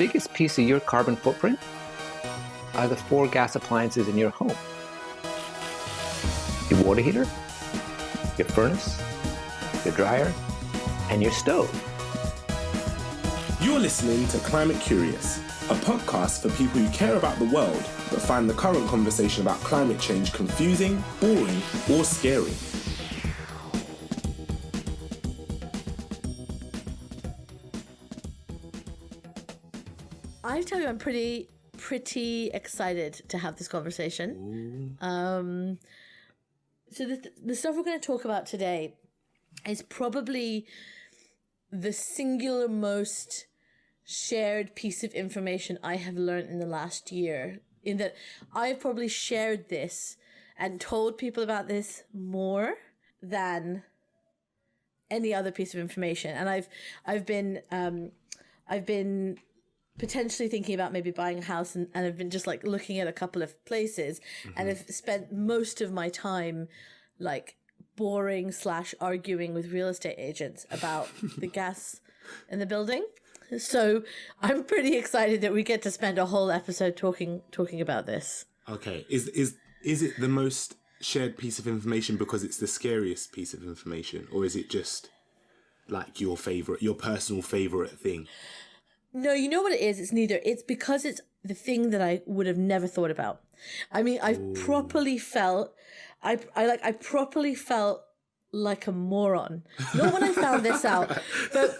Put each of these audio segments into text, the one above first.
biggest piece of your carbon footprint are the 4 gas appliances in your home. Your water heater, your furnace, your dryer, and your stove. You're listening to Climate Curious, a podcast for people who care about the world but find the current conversation about climate change confusing, boring, or scary. I tell you, I'm pretty excited to have this conversation. So the stuff we're going to talk about today is probably the singular most shared piece of information I have learned in the last year, in that I've probably shared this and told people about this more than any other piece of information. And I've been potentially thinking about maybe buying a house, and I've been just like looking at a couple of places, and I've spent most of my time like boring / arguing with real estate agents about the gas in the building. So I'm pretty excited that we get to spend a whole episode talking about this. Okay, is it the most shared piece of information because it's the scariest piece of information, or is it just like your personal favorite thing? No, you know what it is? It's neither. It's because it's the thing that I would have never thought about. I mean, I properly felt like a moron. Not when I found this out, but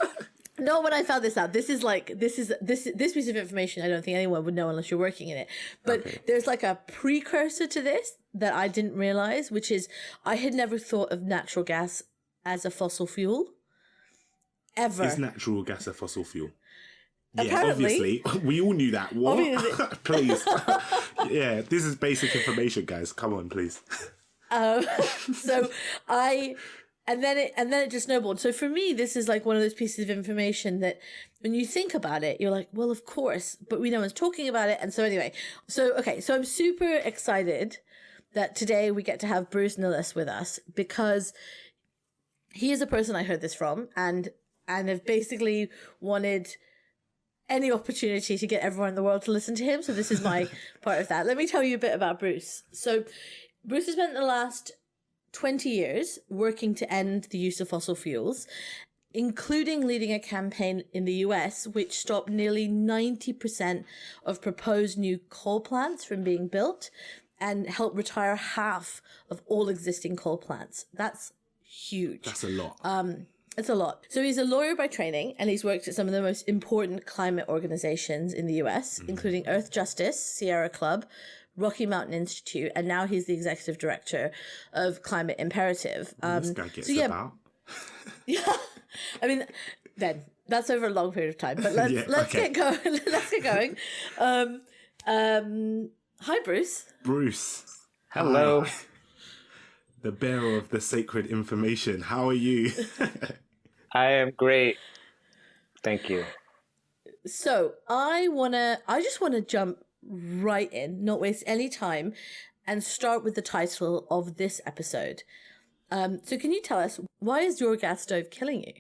not when I found this out. This piece of information I don't think anyone would know unless you're working in it. But There's like a precursor to this that I didn't realize, which is I had never thought of natural gas as a fossil fuel. Ever. Is natural gas a fossil fuel? Apparently. Yeah, obviously. We all knew that. What? Please. Yeah, this is basic information, guys. Come on, please. And then it just snowballed. So for me, this is like one of those pieces of information that when you think about it, you're like, well, of course, but no one's talking about it. And so anyway, so I'm super excited that today we get to have Bruce Nilles with us, because he is a person I heard this from and have basically wanted any opportunity to get everyone in the world to listen to him. So this is my part of that. Let me tell you a bit about Bruce. So Bruce has spent the last 20 years working to end the use of fossil fuels, including leading a campaign in the US, which stopped nearly 90% of proposed new coal plants from being built and helped retire half of all existing coal plants. That's huge. That's a lot. It's a lot. So he's a lawyer by training, and he's worked at some of the most important climate organizations in the US, including Earth Justice, Sierra Club, Rocky Mountain Institute, and now he's the executive director of Climate Imperative. This guy gets about. Yeah. I mean, then that's over a long period of time, but let's get going. Let's get going. Hi, Bruce. Bruce. Hello. Hi. The bearer of the sacred information. How are you? I am great. Thank you. So I just want to jump right in, not waste any time, and start with the title of this episode. So can you tell us, why is your gas stove killing you?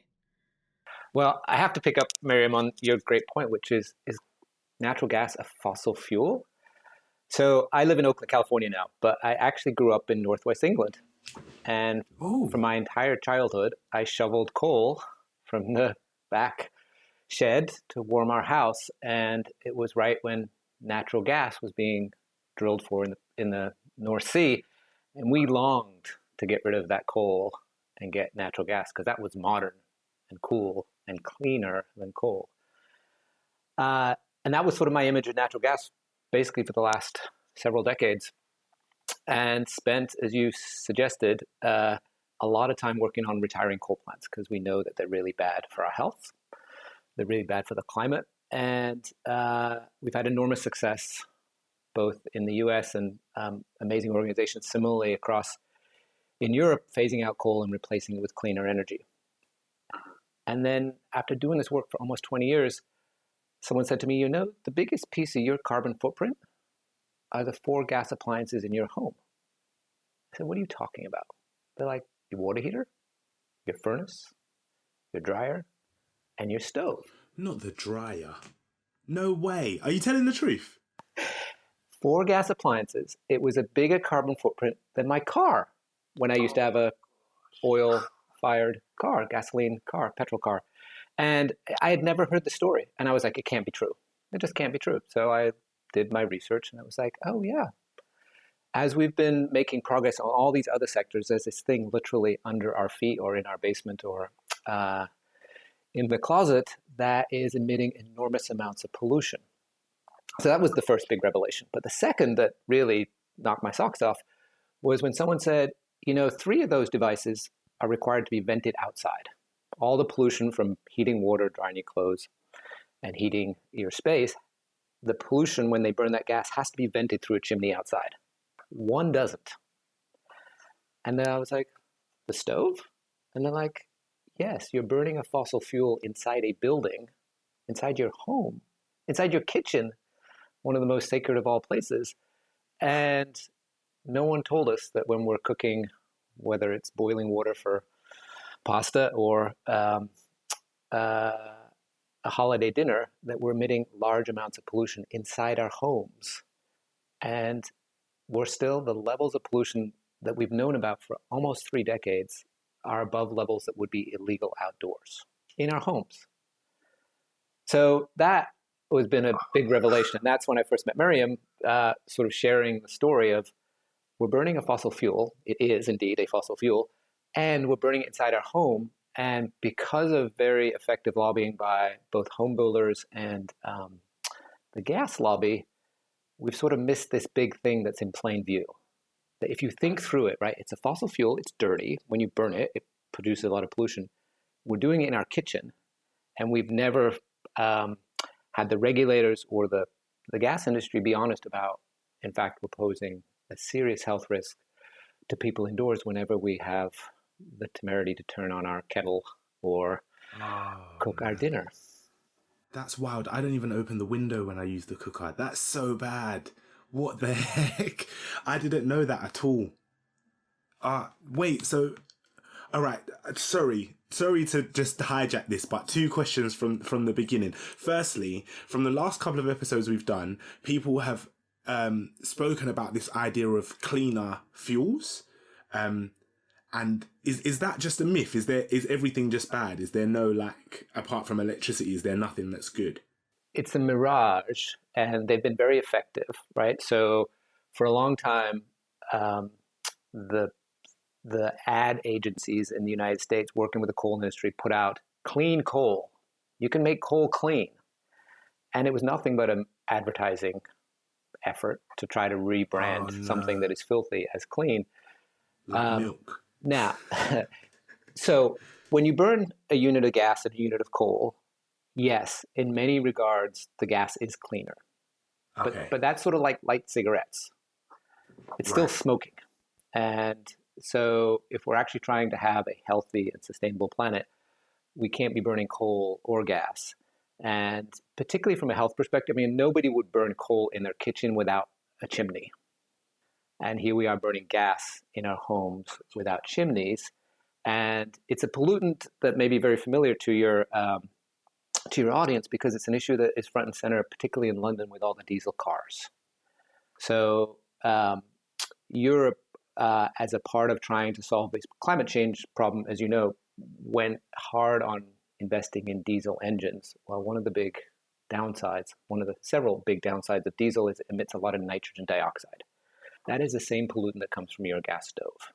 Well, I have to pick up, Maryam, on your great point, which is natural gas a fossil fuel? So I live in Oakland, California now, but I actually grew up in Northwest England. And for my entire childhood, I shoveled coal from the back shed to warm our house. And it was right when natural gas was being drilled for in the North Sea. And we longed to get rid of that coal and get natural gas, because that was modern and cool and cleaner than coal. And that was sort of my image of natural gas, basically for the last several decades. And spent, as you suggested, a lot of time working on retiring coal plants, because we know that they're really bad for our health. They're really bad for the climate. And we've had enormous success, both in the US and amazing organizations similarly across in Europe, phasing out coal and replacing it with cleaner energy. And then after doing this work for almost 20 years, someone said to me, the biggest piece of your carbon footprint are the 4 gas appliances in your home. I said, what are you talking about? They're like, your water heater, your furnace, your dryer, and your stove. Not the dryer. No way. Are you telling the truth? For gas appliances, it was a bigger carbon footprint than my car when I used to have a oil-fired car, gasoline car, petrol car. And I had never heard the story. And I was like, it can't be true. It just can't be true. So I did my research and I was like, oh yeah. As we've been making progress on all these other sectors, there's this thing literally under our feet or in our basement or in the closet that is emitting enormous amounts of pollution. So that was the first big revelation. But the second that really knocked my socks off was when someone said, 3 of those devices are required to be vented outside. All the pollution from heating water, drying your clothes, and heating your space, the pollution when they burn that gas has to be vented through a chimney outside. One doesn't. And then I was like, the stove? And they're like, yes, you're burning a fossil fuel inside a building, inside your home, inside your kitchen, one of the most sacred of all places. And no one told us that when we're cooking, whether it's boiling water for pasta or a holiday dinner, that we're emitting large amounts of pollution inside our homes. And we're still, the levels of pollution that we've known about for almost 3 decades are above levels that would be illegal outdoors in our homes. So that has been a big revelation. And that's when I first met Maryam, sort of sharing the story of we're burning a fossil fuel. It is indeed a fossil fuel. And we're burning it inside our home. And because of very effective lobbying by both home builders and the gas lobby, we've sort of missed this big thing that's in plain view. That if you think through it, right, it's a fossil fuel, it's dirty. When you burn it, it produces a lot of pollution. We're doing it in our kitchen, and we've never had the regulators or the gas industry be honest about, in fact, we're posing a serious health risk to people indoors whenever we have the temerity to turn on our kettle or cook our dinner. That's wild. I don't even open the window when I use the cooker. That's so bad. What the heck? I didn't know that at all. Wait, so... All right, sorry to just hijack this, but 2 questions from the beginning. Firstly, from the last couple of episodes we've done, people have spoken about this idea of cleaner fuels. And is that just a myth? Is everything just bad? Is there no, apart from electricity, is there nothing that's good? It's a mirage, and they've been very effective, right? So for a long time, the ad agencies in the United States working with the coal industry put out clean coal. You can make coal clean. And it was nothing but an advertising effort to try to rebrand something that is filthy as clean. Like milk. Now, so when you burn a unit of gas and a unit of coal, yes, in many regards, the gas is cleaner. Okay. But that's sort of like light cigarettes. It's still smoking. And so if we're actually trying to have a healthy and sustainable planet, we can't be burning coal or gas. And particularly from a health perspective, nobody would burn coal in their kitchen without a chimney. And here we are burning gas in our homes without chimneys. And it's a pollutant that may be very familiar to your audience because it's an issue that is front and center, particularly in London with all the diesel cars. So Europe, as a part of trying to solve this climate change problem, as you know, went hard on investing in diesel engines. Well, one of the several big downsides of diesel is it emits a lot of nitrogen dioxide. That is the same pollutant that comes from your gas stove.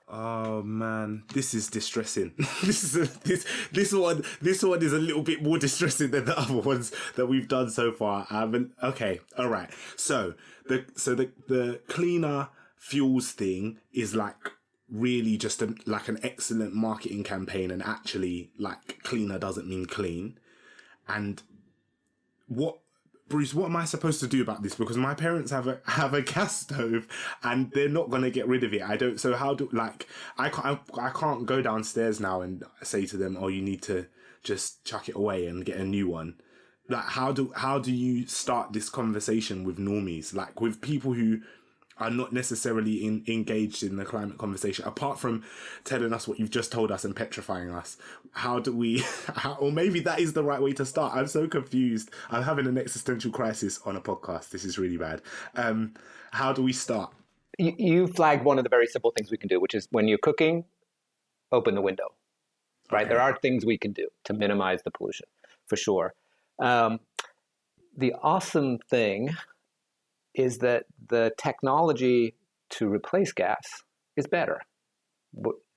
Oh man, this is distressing. This one is a little bit more distressing than the other ones that we've done so far. Okay, all right. So the cleaner fuels thing is really just an excellent marketing campaign, and actually cleaner doesn't mean clean. And Bruce, what am I supposed to do about this? Because my parents have a gas stove and they're not going to get rid of it. So how do, I can't go downstairs now and say to them, oh, you need to just chuck it away and get a new one. How do you start this conversation with normies? With people who are not necessarily engaged in the climate conversation, apart from telling us what you've just told us and petrifying us. How do we, or maybe that is the right way to start. I'm so confused. I'm having an existential crisis on a podcast. This is really bad. How do we start? You flagged one of the very simple things we can do, which is when you're cooking, open the window, right? Okay. There are things we can do to minimize the pollution, for sure. The awesome thing is that the technology to replace gas is better.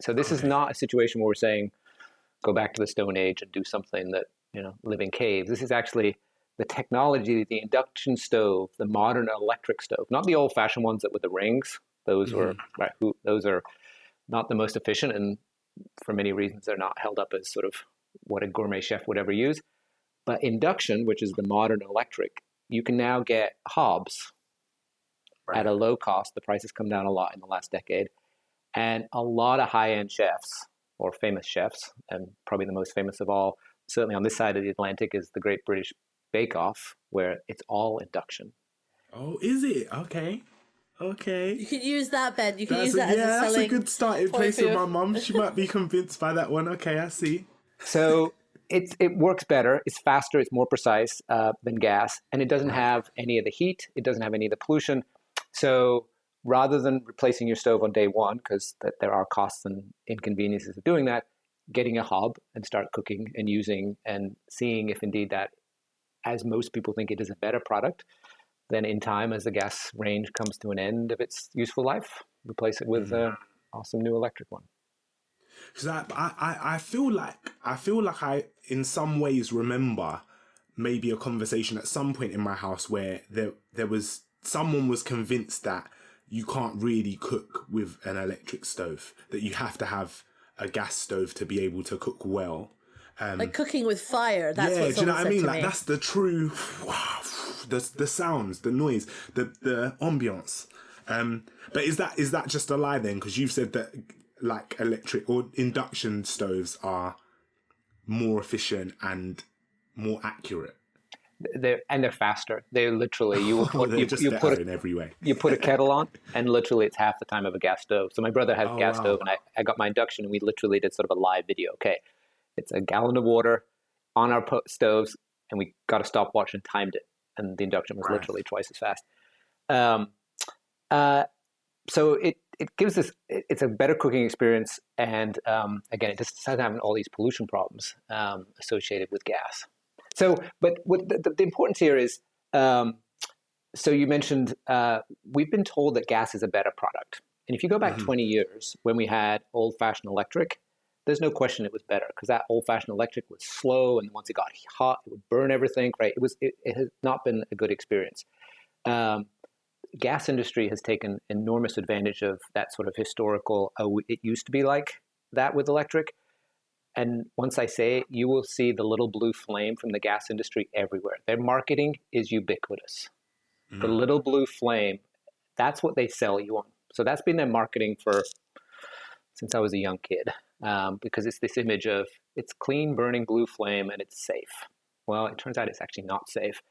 So this is not a situation where we're saying, go back to the Stone Age and do something that, live in caves. This is actually the technology, the induction stove, the modern electric stove, not the old-fashioned ones that with the rings. Those those are not the most efficient, and for many reasons, they're not held up as sort of what a gourmet chef would ever use. But induction, which is the modern electric, you can now get hobs at a low cost. The price has come down a lot in the last decade. And a lot of high-end chefs, or famous chefs, and probably the most famous of all, certainly on this side of the Atlantic, is the Great British Bake Off, where it's all induction. Oh, is it? Okay. You can use that, Ben. You can use that as a that's selling a good starting place for with your- my mum. She might be convinced by that one. Okay, I see. So it works better. It's faster. It's more precise than gas. And it doesn't have any of the heat. It doesn't have any of the pollution. So rather than replacing your stove on day one, because there are costs and inconveniences of doing that, getting a hob and start cooking and using and seeing if indeed that, as most people think it is a better product, then in time, as the gas range comes to an end of its useful life, replace it with an awesome new electric one. Because I feel like I in some ways remember maybe a conversation at some point in my house where there was someone was convinced that you can't really cook with an electric stove, that you have to have a gas stove to be able to cook well. like cooking with fire. That's what Do you know what I mean? to Like me. that's the true, the sounds, the noise, the ambiance. But is that just a lie then? Because you've said that like electric or induction stoves are more efficient and more accurate. They're faster. They're literally you put in every way. You put a kettle on, and literally it's half the time of a gas stove. So my brother has a gas stove, and I got my induction, and we literally did sort of a live video. Okay, it's a gallon of water on our stoves, and we got a stopwatch and timed it, and the induction was literally twice as fast. So it gives us, it's a better cooking experience, and again, it just doesn't have all these pollution problems associated with gas. So, but what the importance here is, so you mentioned, we've been told that gas is a better product. And if you go back 20 years, when we had old-fashioned electric, there's no question it was better, because that old-fashioned electric was slow, and once it got hot, it would burn everything, right? It has not been a good experience. Gas industry has taken enormous advantage of that sort of historical, it used to be like that with electric. And once I say it, you will see the little blue flame from the gas industry everywhere. Their marketing is ubiquitous. The little blue flame, that's what they sell you on. So that's been their marketing since I was a young kid, because it's this image of it's clean, burning blue flame, and it's safe. Well, it turns out it's actually not safe.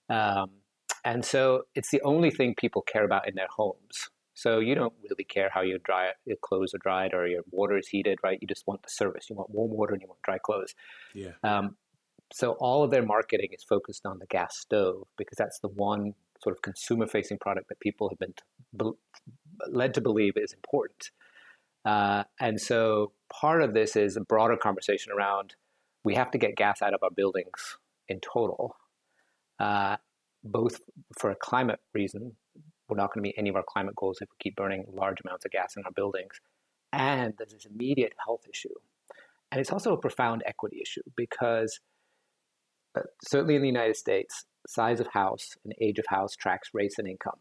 And so it's the only thing people care about in their homes. So you don't really care how your clothes are dried or your water is heated, right? You just want the service. You want warm water and you want dry clothes. Yeah. So all of their marketing is focused on the gas stove, because that's the one sort of consumer-facing product that people have been led to believe is important. And so part of this is a broader conversation around we have to get gas out of our buildings in total, both for a climate reason. We're not going to meet any of our climate goals if we keep burning large amounts of gas in our buildings. And there's this immediate health issue. And it's also a profound equity issue, because certainly in the United States, size of house and age of house tracks race and income.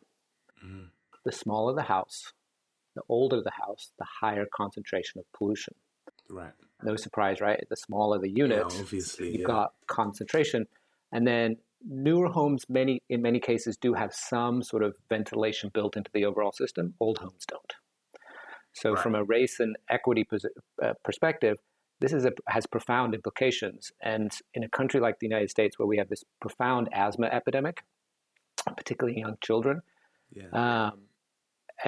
The smaller the house, the older the house, the higher concentration of pollution. Right. No surprise, right? The smaller the unit, obviously, you've got concentration. And then newer homes, in many cases, do have some sort of ventilation built into the overall system. Old homes don't. So from a race and equity perspective, this has profound implications. And in a country like the United States, where we have this profound asthma epidemic, particularly young children,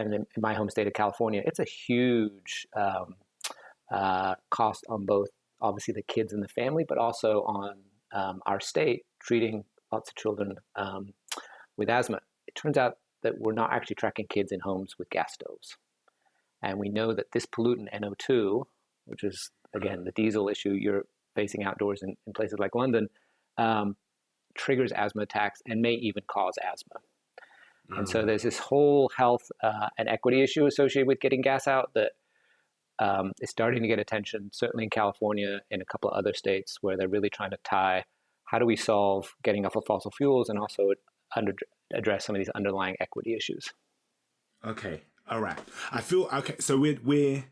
and in my home state of California, it's a huge cost on both, obviously, the kids and the family, but also on our state treating lots of children with asthma. It turns out that we're not actually tracking kids in homes with gas stoves. And we know that this pollutant, NO2, which is, again, the diesel issue you're facing outdoors in places like London, triggers asthma attacks and may even cause asthma. And so there's this whole health and equity issue associated with getting gas out that is starting to get attention, certainly in California and a couple of other states where they're really trying to tie how do we solve getting off of fossil fuels and also address some of these underlying equity issues. Okay. All right. I feel okay. So we're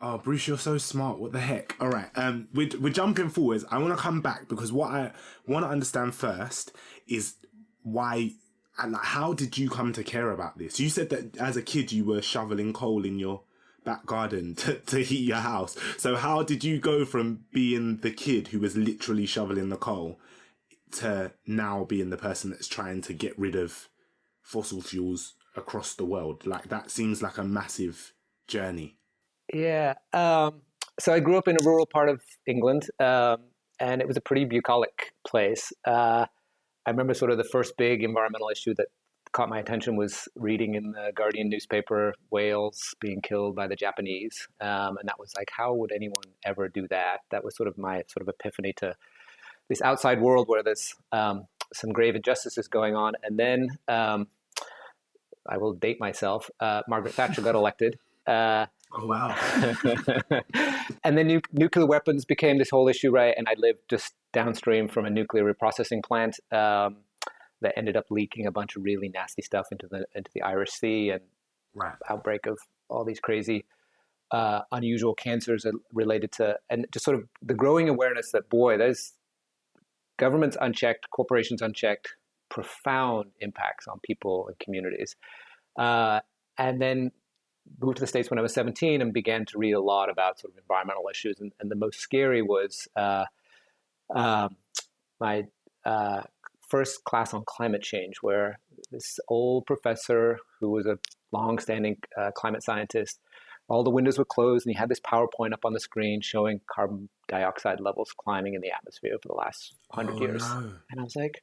oh, Bruce, you're so smart. What the heck? All right. We're jumping forwards. I want to come back because what I want to understand first is why and how did you come to care about this? You said that as a kid you were shoveling coal in your back garden to heat your house. So how did you go from being the kid who was literally shoveling the coal to now being the person that's trying to get rid of fossil fuels across the world? Like, that seems like a massive journey. Yeah. So I grew up in a rural part of England, and it was a pretty bucolic place. I remember sort of the first big environmental issue that caught my attention was reading in the Guardian newspaper whales being killed by the Japanese. And that was like, how would anyone ever do that? That was sort of my sort of epiphany to this outside world where there's some grave injustices going on. And then I will date myself. Margaret Thatcher got elected. Oh, wow. And then nuclear weapons became this whole issue, right? And I lived just downstream from a nuclear reprocessing plant that ended up leaking a bunch of really nasty stuff into the Irish Sea, and outbreak of all these crazy, unusual cancers related to, and just sort of the growing awareness that, boy, there's governments unchecked, corporations unchecked, profound impacts on people and communities. And then moved to the States when I was 17 and began to read a lot about sort of environmental issues. And the most scary was my first class on climate change, where this old professor who was a long-standing climate scientist, all the windows were closed, and he had this PowerPoint up on the screen showing carbon dioxide levels climbing in the atmosphere for the last 100 years. No. And I was like,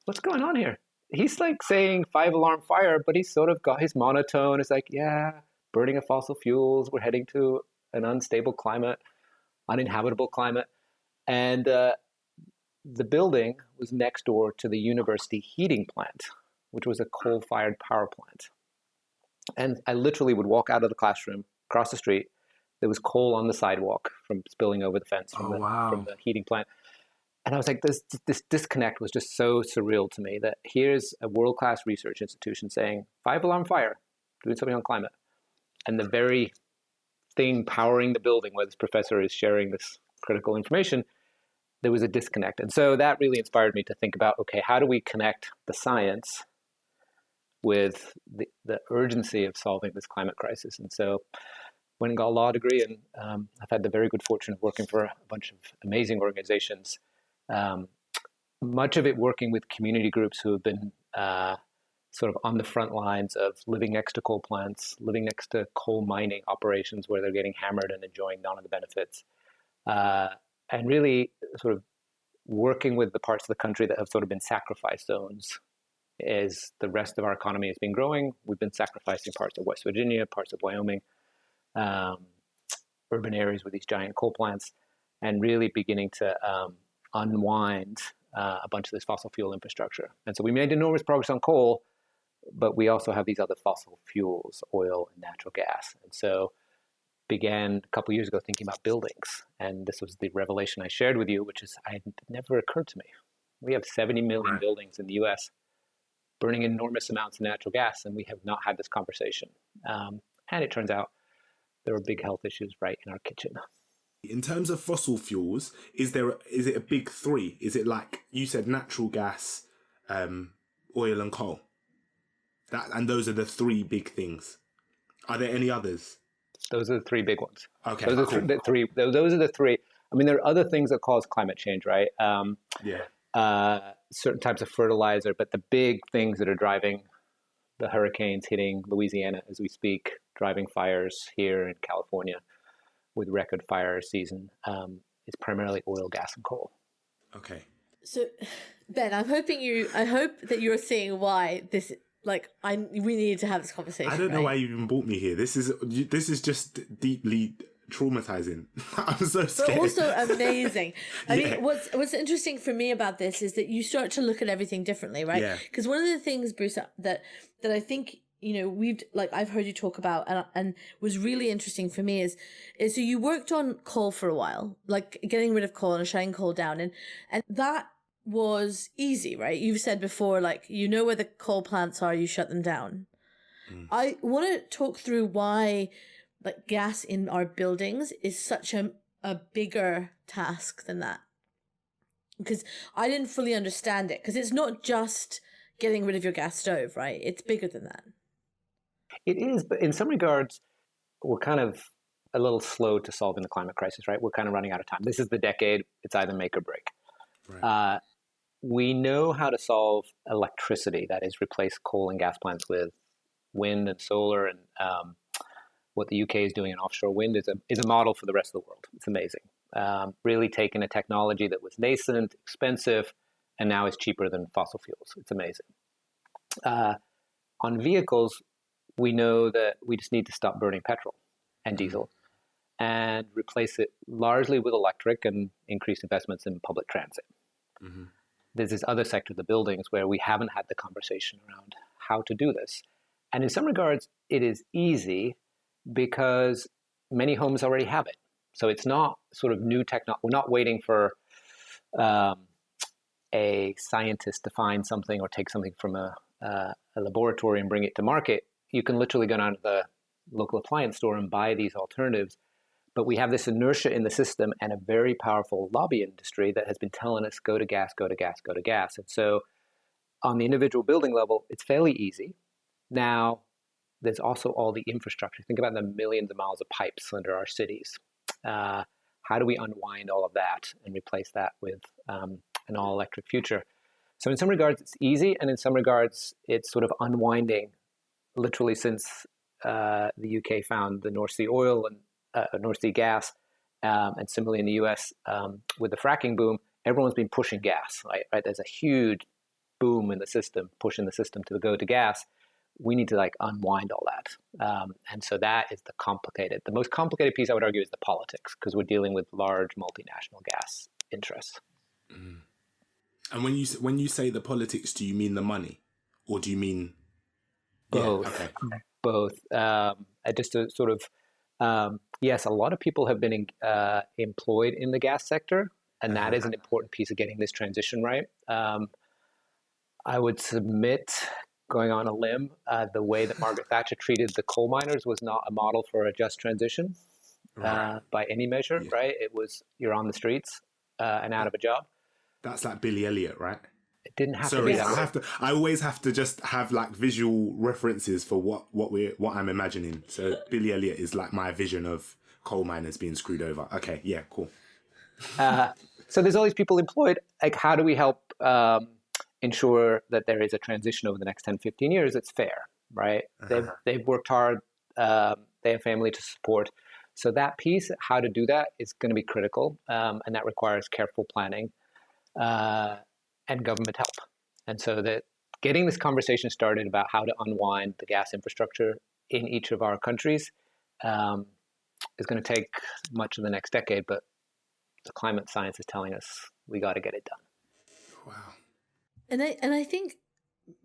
what's going on here? He's like saying 5-alarm fire, but he's sort of got his monotone. It's like, yeah, burning of fossil fuels. We're heading to an unstable climate, uninhabitable climate. And the building was next door to the university heating plant, which was a coal-fired power plant. And I literally would walk out of the classroom, across the street. There was coal on the sidewalk from spilling over the fence from the heating plant. And I was like, this disconnect was just so surreal to me, that here's a world-class research institution saying 5-alarm fire, doing something on climate. And the very thing powering the building where this professor is sharing this critical information, there was a disconnect. And so that really inspired me to think about, okay, how do we connect the science with the urgency of solving this climate crisis? And so went and got a law degree, and I've had the very good fortune of working for a bunch of amazing organizations, much of it working with community groups who have been sort of on the front lines of living next to coal plants, living next to coal mining operations where they're getting hammered and enjoying none of the benefits. And really sort of working with the parts of the country that have sort of been sacrifice zones. As the rest of our economy has been growing, we've been sacrificing parts of West Virginia, parts of Wyoming, urban areas with these giant coal plants, and really beginning to unwind a bunch of this fossil fuel infrastructure. And so we made enormous progress on coal, but we also have these other fossil fuels, oil and natural gas. And so began a couple years ago thinking about buildings. And this was the revelation I shared with you, which is it never occurred to me. We have 70 million buildings in the US burning enormous amounts of natural gas, and we have not had this conversation. And it turns out there are big health issues right in our kitchen. In terms of fossil fuels, is it a big three? Is it like you said, natural gas, oil and coal? And those are the three big things. Are there any others? Those are the three big ones. Okay, those are the three. Those are the three. I mean, there are other things that cause climate change, right? Certain types of fertilizer, but the big things that are driving the hurricanes hitting Louisiana as we speak, driving fires here in California with record fire season, is primarily oil, gas, and coal. Okay. So, Ben, I hope that you're seeing why this, we need to have this conversation. I don't know right? why you even brought me here. This is just deeply traumatizing. I'm so scared. But also amazing. I Yeah. mean, what's interesting for me about this is that you start to look at everything differently, right? Yeah. Because one of the things, Bruce, that I think, I've heard you talk about and was really interesting for me is so you worked on coal for a while, like getting rid of coal and shutting coal down, and that was easy, right? You've said before, where the coal plants are, you shut them down. I want to talk through why gas in our buildings is such a bigger task than that, because I didn't fully understand it, because it's not just getting rid of your gas stove, right? It's bigger than that. It is, but in some regards, we're kind of a little slow to solving the climate crisis, right? We're kind of running out of time. This is the decade. It's either make or break. Right. We know how to solve electricity, that is, replace coal and gas plants with wind and solar, and what the UK is doing in offshore wind is a model for the rest of the world. It's amazing. Really taking a technology that was nascent, expensive, and now is cheaper than fossil fuels. It's amazing. On vehicles, we know that we just need to stop burning petrol and diesel and replace it largely with electric and increase investments in public transit. Mm-hmm. There's this other sector, the buildings, where we haven't had the conversation around how to do this. And in some regards, it is easy because many homes already have it. So it's not sort of new technology. We're not waiting for a scientist to find something or take something from a laboratory and bring it to market. You can literally go down to the local appliance store and buy these alternatives. But we have this inertia in the system and a very powerful lobby industry that has been telling us, go to gas, go to gas, go to gas. And so on the individual building level, it's fairly easy. Now, there's also all the infrastructure. Think about the millions of miles of pipes under our cities. How do we unwind all of that and replace that with an all-electric future? So in some regards, it's easy, and in some regards, it's sort of unwinding. Literally since the UK found the North Sea oil and North Sea gas, and similarly in the US with the fracking boom, everyone's been pushing gas, right? There's a huge boom in the system, pushing the system to go to gas. We need to unwind all that. And so that is the most complicated piece, I would argue, is the politics, because we're dealing with large multinational gas interests. Mm. And when you say the politics, do you mean the money, or do you mean both? Yeah, okay. Both. Just to sort of, yes, a lot of people have been employed in the gas sector, and that is an important piece of getting this transition right. I would submit, going on a limb, the way that Margaret Thatcher treated the coal miners was not a model for a just transition by any measure, right? It was, you're on the streets and out of a job. That's like Billy Elliot, right? It didn't have to be that way. I always have to just have visual references for what I'm imagining. So Billy Elliot is my vision of coal miners being screwed over. Okay, yeah, cool. So there's all these people employed. How do we help ensure that there is a transition over the next 10, 15 years that's fair, right? They've worked hard. They have family to support. So that piece, how to do that, is going to be critical, and that requires careful planning and government help. And so that getting this conversation started about how to unwind the gas infrastructure in each of our countries is going to take much of the next decade, but the climate science is telling us we got to get it done. Wow. And I think,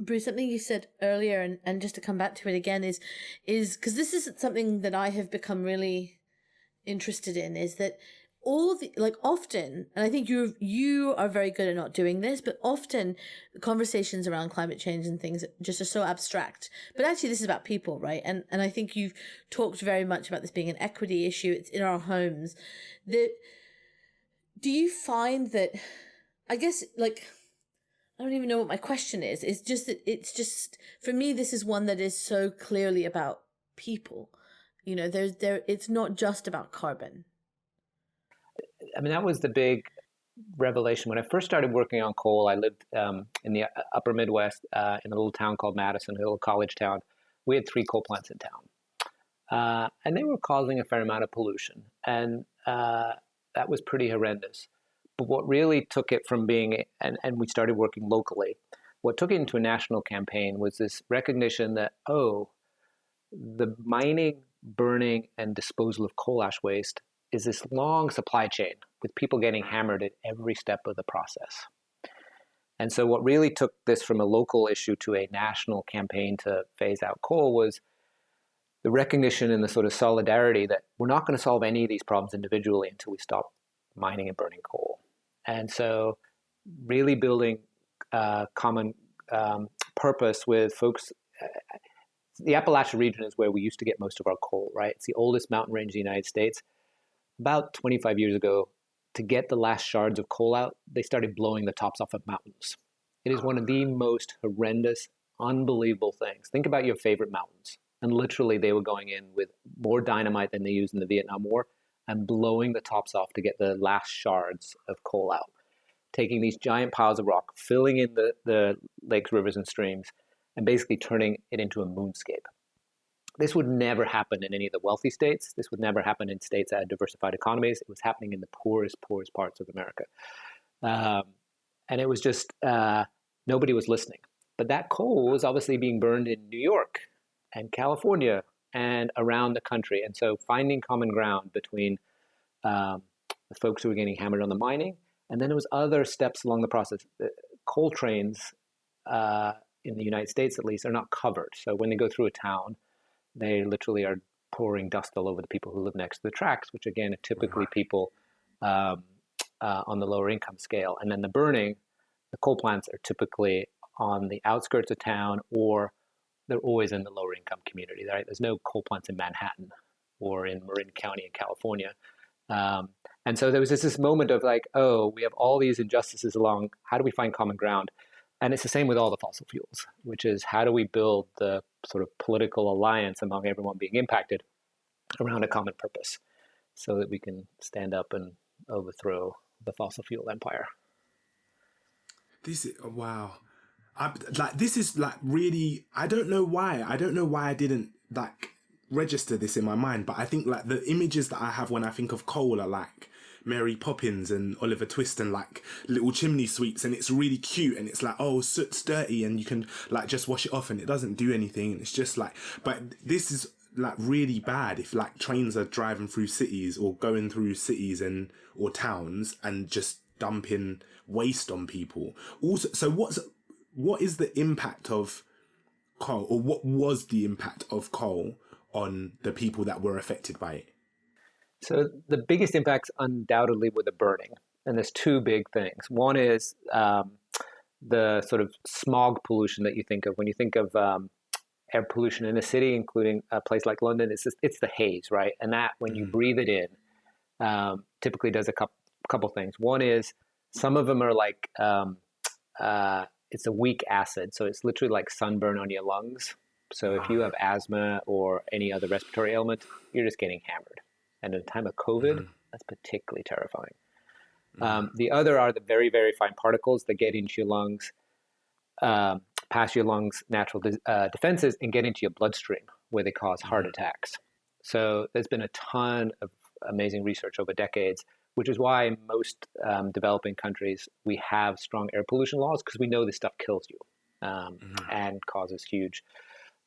Bruce, something you said earlier, and just to come back to it again, is because this is something that I have become really interested in, is that all the, often, and I think you are very good at not doing this, but often the conversations around climate change and things just are so abstract. But actually this is about people, right? And I think you've talked very much about this being an equity issue. It's in our homes. Do you find that, I guess, I don't even know what my question is. It's just that for me, this is one that is so clearly about people. It's not just about carbon. I mean, that was the big revelation. When I first started working on coal, I lived in the upper Midwest in a little town called Madison, a little college town. We had 3 coal plants in town. And they were causing a fair amount of pollution. And that was pretty horrendous. But what really took it from being, and we started working locally, what took it into a national campaign was this recognition that, oh, the mining, burning, and disposal of coal ash waste is this long supply chain with people getting hammered at every step of the process. And so what really took this from a local issue to a national campaign to phase out coal was the recognition and the sort of solidarity that we're not going to solve any of these problems individually until we stop mining and burning coal. And so really building common purpose with folks. The Appalachian region is where we used to get most of our coal, right? It's the oldest mountain range in the United States. About 25 years ago, to get the last shards of coal out, they started blowing the tops off of mountains. It is one of the most horrendous, unbelievable things. Think about your favorite mountains. And literally they were going in with more dynamite than they used in the Vietnam War and blowing the tops off to get the last shards of coal out. Taking these giant piles of rock, filling in the lakes, rivers, and streams, and basically turning it into a moonscape. This would never happen in any of the wealthy states. This would never happen in states that had diversified economies. It was happening in the poorest parts of America. And it was just, nobody was listening. But that coal was obviously being burned in New York and California and around the country. And so finding common ground between the folks who were getting hammered on the mining, and then there was other steps along the process. Coal trains, in the United States at least, are not covered. So when they go through a town, they literally are pouring dust all over the people who live next to the tracks, which again are typically people on the lower income scale. And then the burning, the coal plants are typically on the outskirts of town, or they're always in the lower income community, right? There's no coal plants in Manhattan or in Marin County in California. And so there was this moment of like, oh, we have all these injustices along, how do we find common ground? And it's the same with all the fossil fuels, which is how do we build the sort of political alliance among everyone being impacted around a common purpose so that we can stand up and overthrow the fossil fuel empire. This is, wow. This is like really, I don't know why I didn't like register this in my mind, but I think like the images that I have when I think of coal are like Mary Poppins and Oliver Twist and like little chimney sweeps, and it's really cute, and it's like, oh, soot's dirty and you can like just wash it off and it doesn't do anything, and it's just like, but this is like really bad if like trains are driving through cities or going through cities and or towns and just dumping waste on people. Also, so what is the impact of coal, or what was the impact of coal on the people that were affected by it? So the biggest impacts undoubtedly were the burning. And there's 2 big things. One is the sort of smog pollution that you think of. When you think of air pollution in a city, including a place like London, it's the haze, right? And that, when you breathe it in, typically does a couple things. One is some of them are like, it's a weak acid. So it's literally like sunburn on your lungs. So if you have asthma or any other respiratory ailment, you're just getting hammered. And in a time of COVID, that's particularly terrifying. The other are the very, very fine particles that get into your lungs, pass your lungs' natural defenses, and get into your bloodstream, where they cause heart attacks. So there's been a ton of amazing research over decades, which is why in most developing countries, we have strong air pollution laws, because we know this stuff kills you and causes huge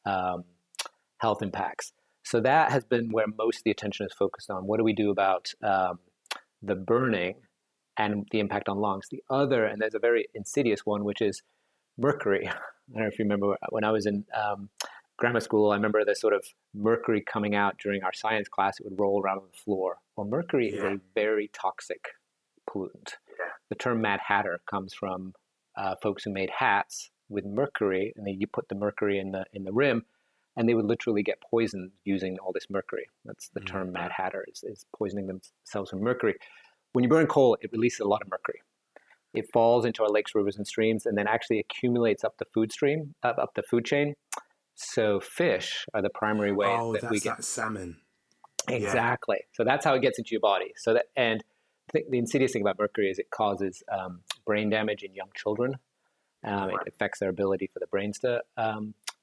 health impacts. So that has been where most of the attention is focused on. What do we do about the burning and the impact on lungs? The other, and there's a very insidious one, which is mercury. I don't know if you remember when I was in grammar school, I remember the sort of mercury coming out during our science class. It would roll around on the floor. Well, mercury is a very toxic pollutant. The term Mad Hatter comes from folks who made hats with mercury, and you put the mercury in the rim, and they would literally get poisoned using all this mercury. That's the term Mad Hatter, is poisoning themselves with mercury. When you burn coal, it releases a lot of mercury. It falls into our lakes, rivers, and streams, and then actually accumulates up the food stream, up the food chain. So fish are the primary way that we get that salmon. Exactly. Yeah. So that's how it gets into your body. So that, and the insidious thing about mercury is it causes brain damage in young children. It affects their ability for the brains to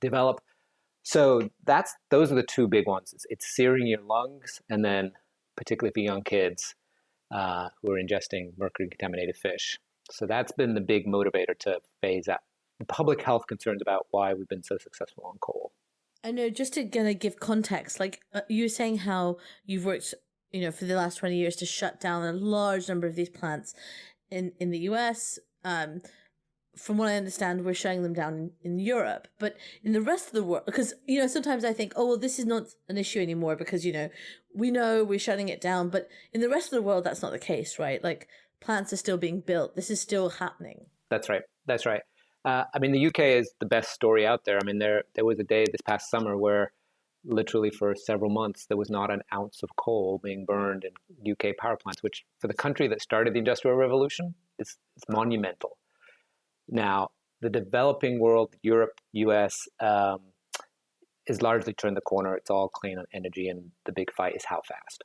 develop. So those are the two big ones. It's searing your lungs, and then particularly for young kids who are ingesting mercury-contaminated fish. So that's been the big motivator to phase out the public health concerns about why we've been so successful on coal. I know, just to kind of give context, like you were saying how you've worked, for the last 20 years to shut down a large number of these plants in the US. From what I understand, we're shutting them down in Europe, but in the rest of the world, because, sometimes I think, oh, well, this is not an issue anymore because, we know we're shutting it down, but in the rest of the world, that's not the case, right? Like plants are still being built. This is still happening. That's right. The UK is the best story out there. I mean, there was a day this past summer where literally for several months, there was not an ounce of coal being burned in UK power plants, which for the country that started the Industrial Revolution, it's monumental. Now, the developing world, Europe, US, is largely turned the corner. It's all clean energy, and the big fight is how fast.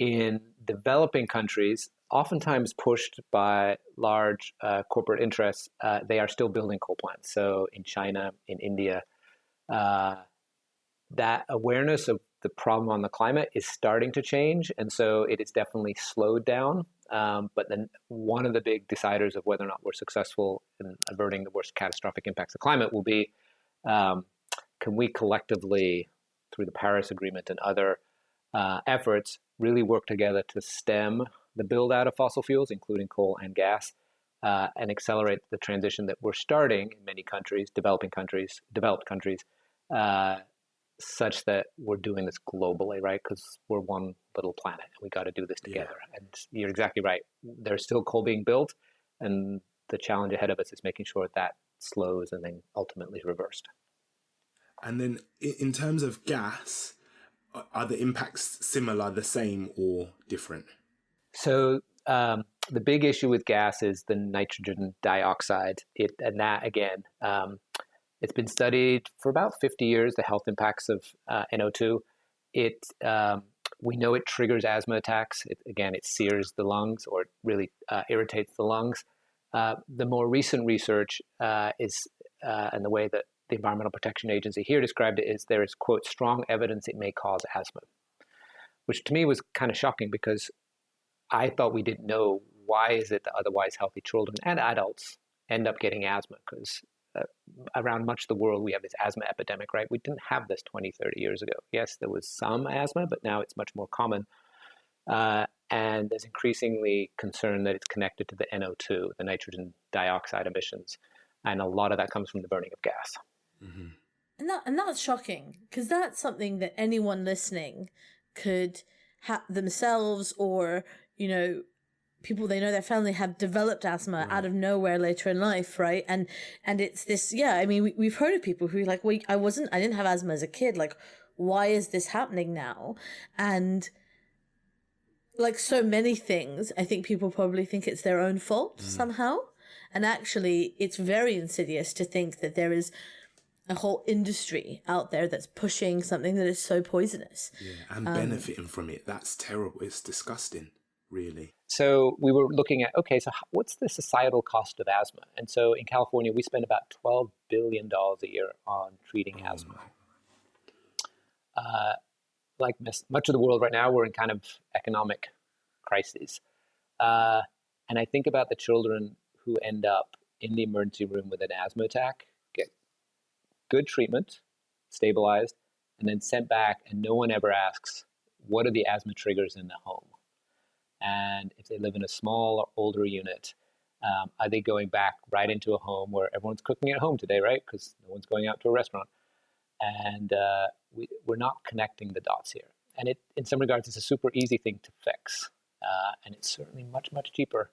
In developing countries, oftentimes pushed by large corporate interests, they are still building coal plants. So in China, in India, that awareness of the problem on the climate is starting to change. And so it is definitely slowed down. But then one of the big deciders of whether or not we're successful in averting the worst catastrophic impacts of climate will be, can we collectively, through the Paris Agreement and other efforts, really work together to stem the build out of fossil fuels, including coal and gas, and accelerate the transition that we're starting in many countries, developed countries, such that we're doing this globally, right? Because we're one little planet and we got to do this together. Yeah. And you're exactly right. There's still coal being built, and the challenge ahead of us is making sure that slows and then ultimately is reversed. And then in terms of gas, are the impacts similar, the same, or different? So the big issue with gas is the nitrogen dioxide. And that, again, it's been studied for about 50 years, the health impacts of NO2. We know it triggers asthma attacks. It sears the lungs, or it really irritates the lungs. The more recent research is, and the way that the Environmental Protection Agency here described it, is there is, quote, strong evidence it may cause asthma, which to me was kind of shocking because I thought we didn't know why is it that otherwise healthy children and adults end up getting asthma, because around much of the world, we have this asthma epidemic, right? We didn't have this 20, 30 years ago. Yes, there was some asthma, but now it's much more common. And there's increasingly concern that it's connected to the NO2, the nitrogen dioxide emissions. And a lot of that comes from the burning of gas. Mm-hmm. And that's shocking, because that's something that anyone listening could have themselves, or, people they know, their family have developed asthma out of nowhere later in life, right? And it's this, we've heard of people who are like, wait, I didn't have asthma as a kid. Like, why is this happening now? And like so many things, I think people probably think it's their own fault somehow. And actually, it's very insidious to think that there is a whole industry out there that's pushing something that is so poisonous. Yeah, and benefiting from it. That's terrible. It's disgusting, really. So we were looking at, okay, so what's the societal cost of asthma? And so in California, we spend about $12 billion a year on treating asthma. Like much of the world right now, we're in kind of economic crises. And I think about the children who end up in the emergency room with an asthma attack, get good treatment, stabilized, and then sent back, and no one ever asks, what are the asthma triggers in the home? And if they live in a small or older unit, are they going back right into a home where everyone's cooking at home today, right? Because no one's going out to a restaurant. And we're not connecting the dots here. And in some regards, it's a super easy thing to fix. And it's certainly much, much cheaper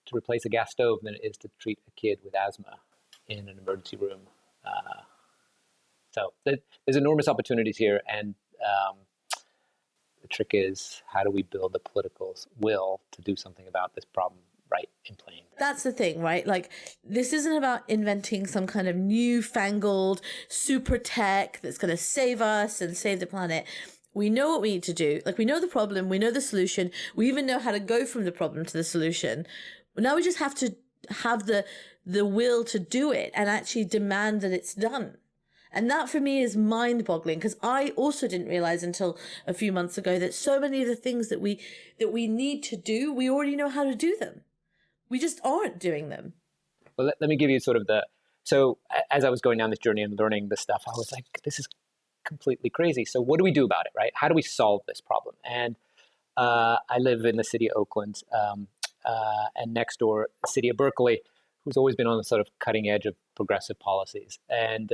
to replace a gas stove than it is to treat a kid with asthma in an emergency room. So there's enormous opportunities here. And the trick is, how do we build the political will to do something about this problem right in plain? That's the thing, right? Like, this isn't about inventing some kind of newfangled super tech that's going to save us and save the planet. we know what we need to do. Like, we know the problem, we know the solution, we even know how to go from the problem to the solution. Now we just have to have the will to do it and actually demand that it's done. And that for me is mind-boggling, because I also didn't realize until a few months ago that so many of the things that we need to do, we already know how to do them. We just aren't doing them. Well, let me give you sort of so as I was going down this journey and learning this stuff, I was like, this is completely crazy. So what do we do about it, right? How do we solve this problem? And I live in the city of Oakland, and next door, the city of Berkeley, who's always been on the sort of cutting edge of progressive policies. And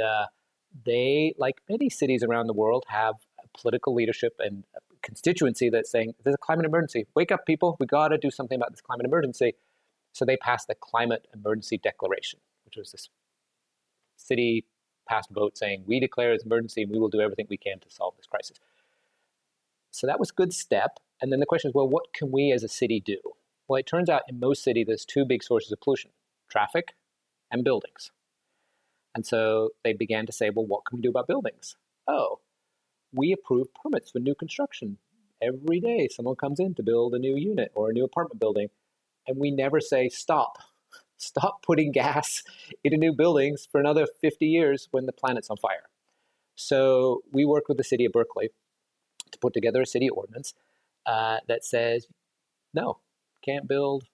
they, like many cities around the world, have a political leadership and a constituency that's saying, there's a climate emergency. Wake up, people. We got to do something about this climate emergency. So they passed the Climate Emergency Declaration, which was this city passed vote saying, we declare it an emergency and we will do everything we can to solve this crisis. So that was a good step. And then the question is, well, what can we as a city do? Well, it turns out in most cities, there's two big sources of pollution: traffic and buildings. And so they began to say, well, what can we do about buildings? Oh, we approve permits for new construction. Every day someone comes in to build a new unit or a new apartment building. And we never say, stop putting gas into new buildings for another 50 years when the planet's on fire. So we worked with the city of Berkeley to put together a city ordinance that says, no, can't build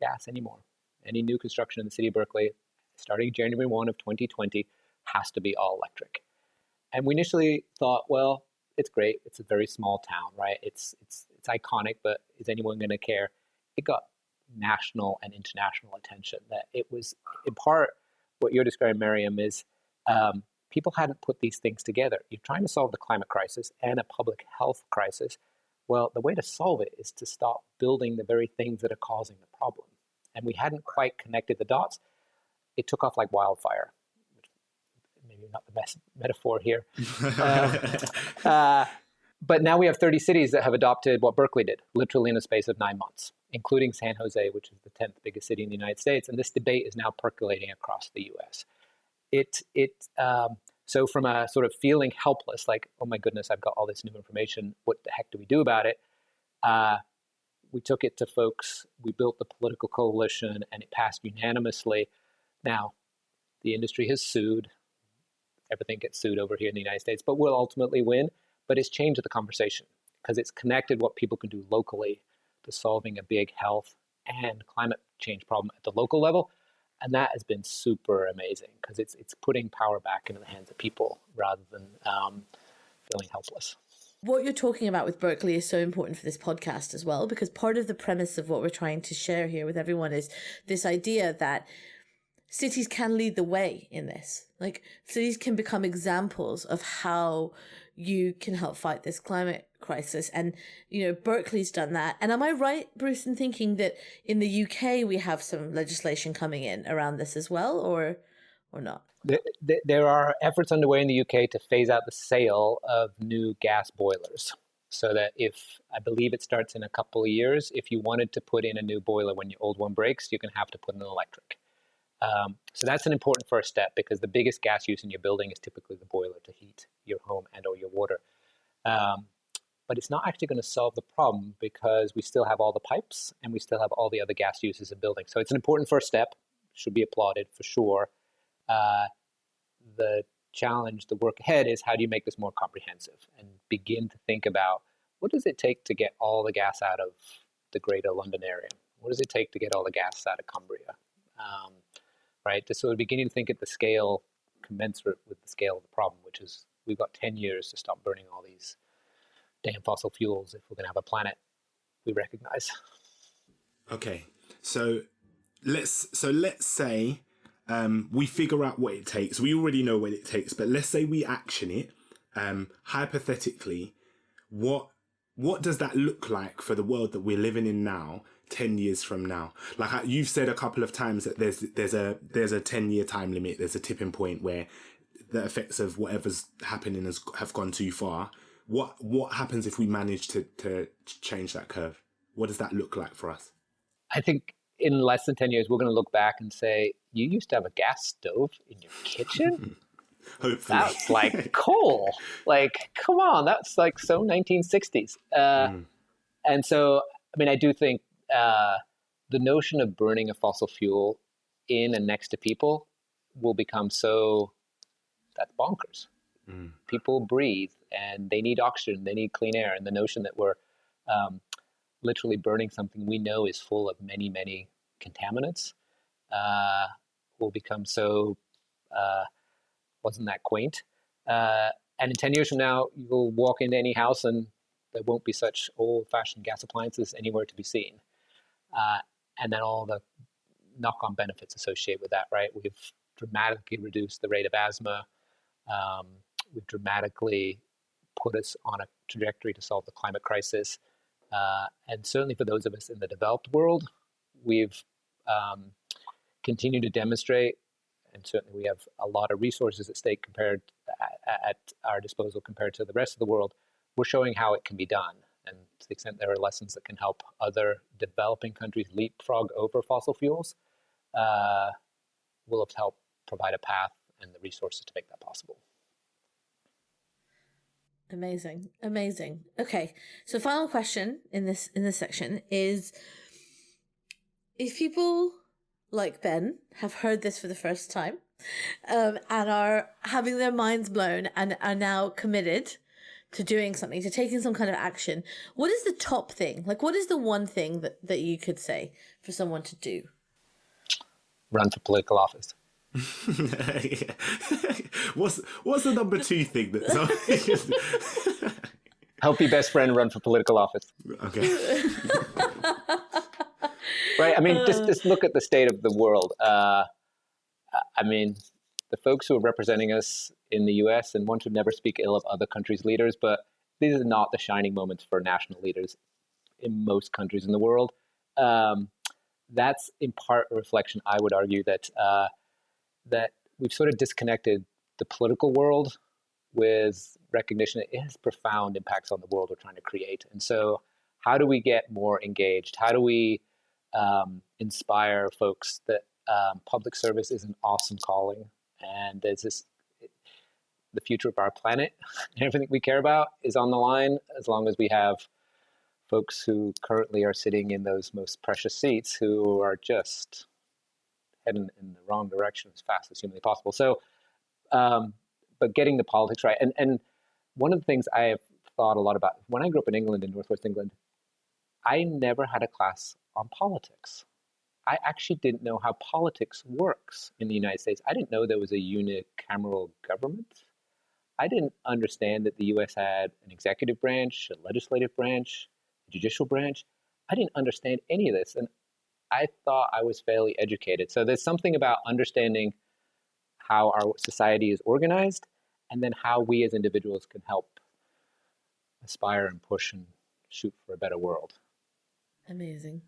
gas anymore. Any new construction in the city of Berkeley, starting January 1 of 2020, has to be all electric. And we initially thought, well, it's great. It's a very small town, right? It's iconic, but is anyone going to care? It got national and international attention. That it was, in part, what you're describing, Maryam, is people hadn't put these things together. You're trying to solve the climate crisis and a public health crisis. Well, the way to solve it is to stop building the very things that are causing the problem. And we hadn't quite connected the dots. It took off like wildfire, which maybe not the best metaphor here. But now we have 30 cities that have adopted what Berkeley did, literally in a space of 9 months, including San Jose, which is the 10th biggest city in the United States. And this debate is now percolating across the US. So from a sort of feeling helpless, like, oh my goodness, I've got all this new information, what the heck do we do about it? We took it to folks, we built the political coalition, and it passed unanimously. Now, the industry has sued. Everything gets sued over here in the United States, but we'll ultimately win. But it's changed the conversation because it's connected what people can do locally to solving a big health and climate change problem at the local level. And that has been super amazing because it's putting power back into the hands of people rather than feeling helpless. What you're talking about with Berkeley is so important for this podcast as well, because part of the premise of what we're trying to share here with everyone is this idea that cities can lead the way in this. Like, cities can become examples of how you can help fight this climate crisis. And, you know, Berkeley's done that. And am I right, Bruce, in thinking that in the UK we have some legislation coming in around this as well, or not? There are efforts underway in the UK to phase out the sale of new gas boilers. So that I believe it starts in a couple of years, if you wanted to put in a new boiler when your old one breaks, you're going to have to put in an electric. So that's an important first step because the biggest gas use in your building is typically the boiler to heat your home and or your water. But it's not actually going to solve the problem because we still have all the pipes and we still have all the other gas uses in buildings. So it's an important first step, should be applauded for sure. The challenge, the work ahead is how do you make this more comprehensive and begin to think about what does it take to get all the gas out of the greater London area? What does it take to get all the gas out of Cumbria? Right? So we're beginning to think at the scale commensurate with the scale of the problem, which is we've got 10 years to stop burning all these damn fossil fuels if we're going to have a planet we recognize. Okay. So let's say we figure out what it takes. We already know what it takes, but let's say we action it. Hypothetically, what does that look like for the world that we're living in now, 10 years from now? Like you've said a couple of times that there's a 10-year time limit. There's a tipping point where the effects of whatever's happening have gone too far. What happens if we manage to change that curve? What does that look like for us? I think in less than 10 years, we're going to look back and say, you used to have a gas stove in your kitchen? Hopefully. That's like coal. Like, come on, that's like so 1960s. And so, I mean, I do think the notion of burning a fossil fuel in and next to people will become so, that's bonkers. People breathe and they need oxygen, they need clean air. And the notion that we're literally burning something we know is full of many, many contaminants will become so, wasn't that quaint? And in 10 years from now, you'll walk into any house and there won't be such old-fashioned gas appliances anywhere to be seen. And then all the knock-on benefits associated with that, right? We've dramatically reduced the rate of asthma. We've dramatically put us on a trajectory to solve the climate crisis. And certainly for those of us in the developed world, we've continued to demonstrate, and certainly we have a lot of resources at stake at our disposal compared to the rest of the world. We're showing how it can be done. And to the extent there are lessons that can help other developing countries leapfrog over fossil fuels, will have helped provide a path and the resources to make that possible. Amazing. Okay, so final question in this section is, if people like Ben have heard this for the first time, and are having their minds blown and are now committed to doing something, to taking some kind of action, what is the top thing? Like, what is the one thing that you could say for someone to do? Run for political office. What's the number two thing that help your best friend run for political office? Okay. Right. I mean, just look at the state of the world. I mean, the folks who are representing us in the US, and one should never speak ill of other countries' leaders, but these are not the shining moments for national leaders in most countries in the world. That's in part a reflection, I would argue, that we've sort of disconnected the political world with recognition that it has profound impacts on the world we're trying to create. And so how do we get more engaged? How do we inspire folks that public service is an awesome calling, and there's the future of our planet and everything we care about is on the line, as long as we have folks who currently are sitting in those most precious seats who are just heading in the wrong direction as fast as humanly possible. So, but getting the politics right. And one of the things I have thought a lot about, when I grew up in England, in Northwest England, I never had a class on politics. I actually didn't know how politics works in the United States. I didn't know there was a unicameral government. I didn't understand that the US had an executive branch, a legislative branch, a judicial branch. I didn't understand any of this. And I thought I was fairly educated. So there's something about understanding how our society is organized, and then how we as individuals can help aspire and push and shoot for a better world. Amazing.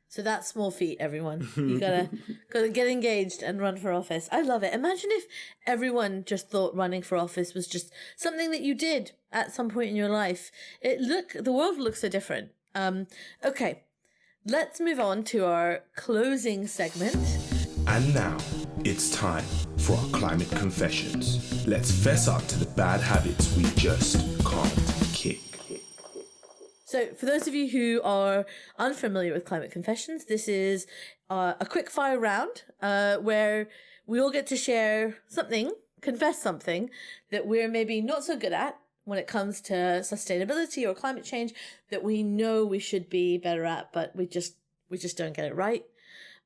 So that's small feat, everyone. You gotta get engaged and run for office. I love it. Imagine if everyone just thought running for office was just something that you did at some point in your life. The world looks so different. Okay, let's move on to our closing segment. And now it's time for our climate confessions. Let's fess up to the bad habits we just can't kick. So for those of you who are unfamiliar with Climate Confessions, this is a quick fire round where we all get to share something, confess something that we're maybe not so good at when it comes to sustainability or climate change, that we know we should be better at, but we just don't get it right.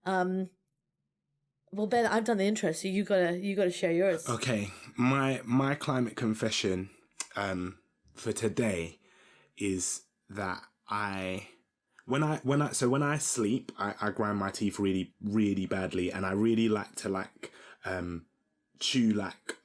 Well, Ben, I've done the intro, so you gotta share yours. Okay, my climate confession for today is that when I sleep, I grind my teeth really, really badly, and I really like to chew like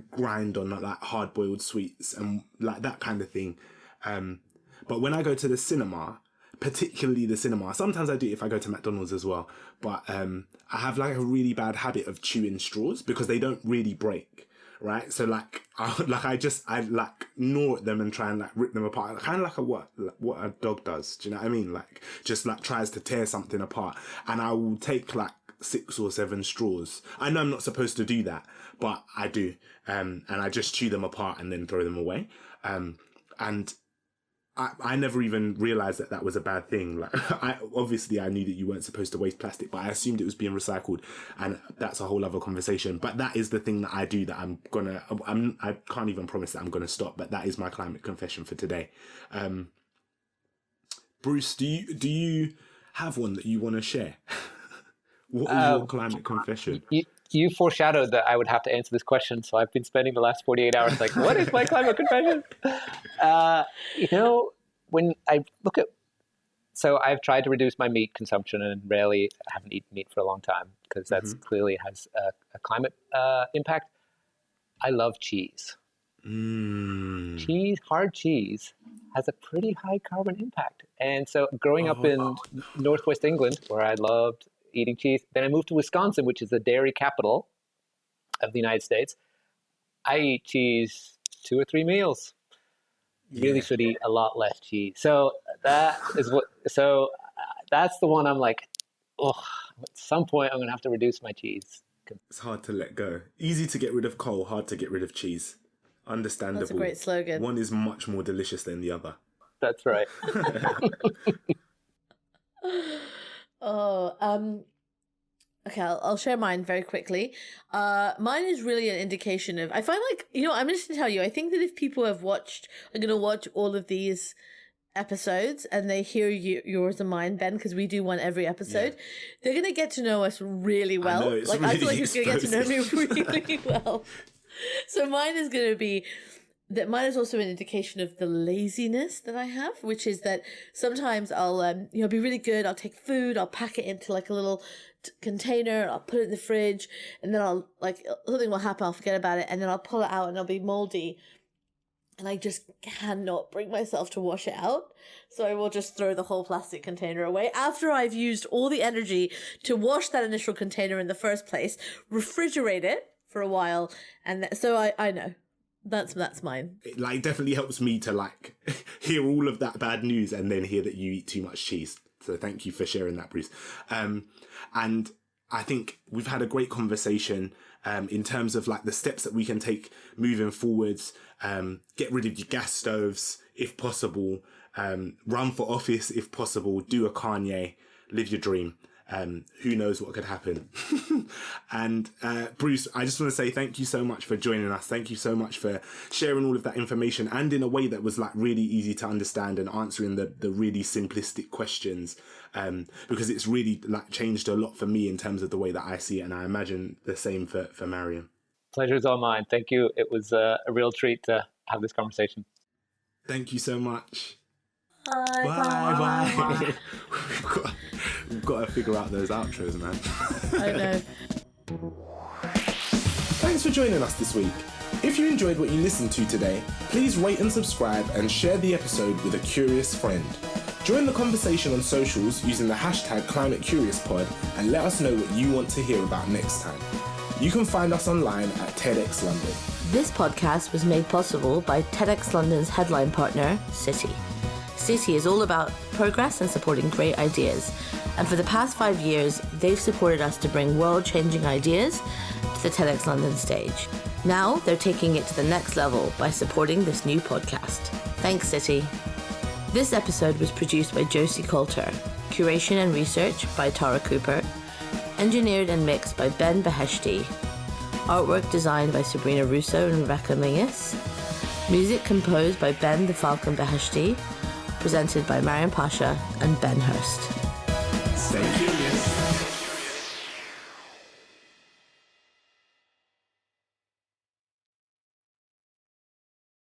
grind on like hard boiled sweets and like that kind of thing. But when I go to the cinema, particularly the cinema, sometimes I do it if I go to McDonald's as well, but I have like a really bad habit of chewing straws because they don't really break. Right, so I gnaw at them and try and like rip them apart, kind of like what a dog does. Do you know what I mean? Like just like tries to tear something apart, and I will take like 6 or 7 straws. I know I'm not supposed to do that, but I do. And I just chew them apart and then throw them away. And I never even realized that was a bad thing. Like, obviously I knew that you weren't supposed to waste plastic, but I assumed it was being recycled, and that's a whole other conversation. But that is the thing that I do that I can't even promise that I'm gonna stop, but that is my climate confession for today. Bruce, do you have one that you want to share? What is your climate confession? You foreshadowed that I would have to answer this question, so I've been spending the last 48 hours like, what is my climate confession? When I look at... So I've tried to reduce my meat consumption and rarely haven't eaten meat for a long time because that's clearly has a climate impact. I love cheese. Hard cheese has a pretty high carbon impact. And so growing up in Northwest England, where I loved eating cheese, then I moved to Wisconsin, which is the dairy capital of the United States. I eat cheese 2 or 3 meals. Really should eat a lot less cheese. So that's the one I'm like, at some point I'm going to have to reduce my cheese. It's hard to let go. Easy to get rid of coal, hard to get rid of cheese. Understandable. That's a great slogan. One is much more delicious than the other. That's right. Okay, I'll share mine very quickly. Mine is really an indication of, I find like, I'm just going to tell you, I think that if people are going to watch all of these episodes and they hear yours and mine, Ben, because we do one every episode, they're going to get to know us really well. I know, I feel like you're going to get to know me really well. So mine is going to be that mine is also an indication of the laziness that I have, which is that sometimes I'll, be really good. I'll take food, I'll pack it into like a little container, I'll put it in the fridge, and then I'll something will happen, I'll forget about it, and then I'll pull it out and it'll be moldy. And I just cannot bring myself to wash it out. So I will just throw the whole plastic container away after I've used all the energy to wash that initial container in the first place, refrigerate it for a while, and so I know. That's mine. It definitely helps me to hear all of that bad news and then hear that you eat too much cheese. So thank you for sharing that, Bruce. And I think we've had a great conversation in terms of the steps that we can take moving forwards. Get rid of your gas stoves if possible. Run for office if possible. Do a Kanye. Live your dream. Who knows what could happen. And Bruce, I just want to say thank you so much for joining us. Thank you so much for sharing all of that information and in a way that was really easy to understand and answering the really simplistic questions, because it's really changed a lot for me in terms of the way that I see it, and I imagine the same for Maryam. Pleasure's all mine. Thank you. It was a real treat to have this conversation. Thank you so much. Bye. We've got to figure out those outros, man. I know. Thanks for joining us this week. If you enjoyed what you listened to today, please rate and subscribe and share the episode with a curious friend. Join the conversation on socials using the hashtag ClimateCuriousPod and let us know what you want to hear about next time. You can find us online at TEDxLondon. This podcast was made possible by TEDxLondon's headline partner, City. City is all about progress and supporting great ideas. And for the past 5 years, they've supported us to bring world-changing ideas to the TEDxLondon stage. Now they're taking it to the next level by supporting this new podcast. Thanks, City. This episode was produced by Josie Coulter, curation and research by Tara Cooper, engineered and mixed by Ben Beheshti, artwork designed by Sabrina Russo and Rebecca Mingus, music composed by Ben the Falcon Beheshti, presented by Maryam Pasha and Ben Hurst. Thank you.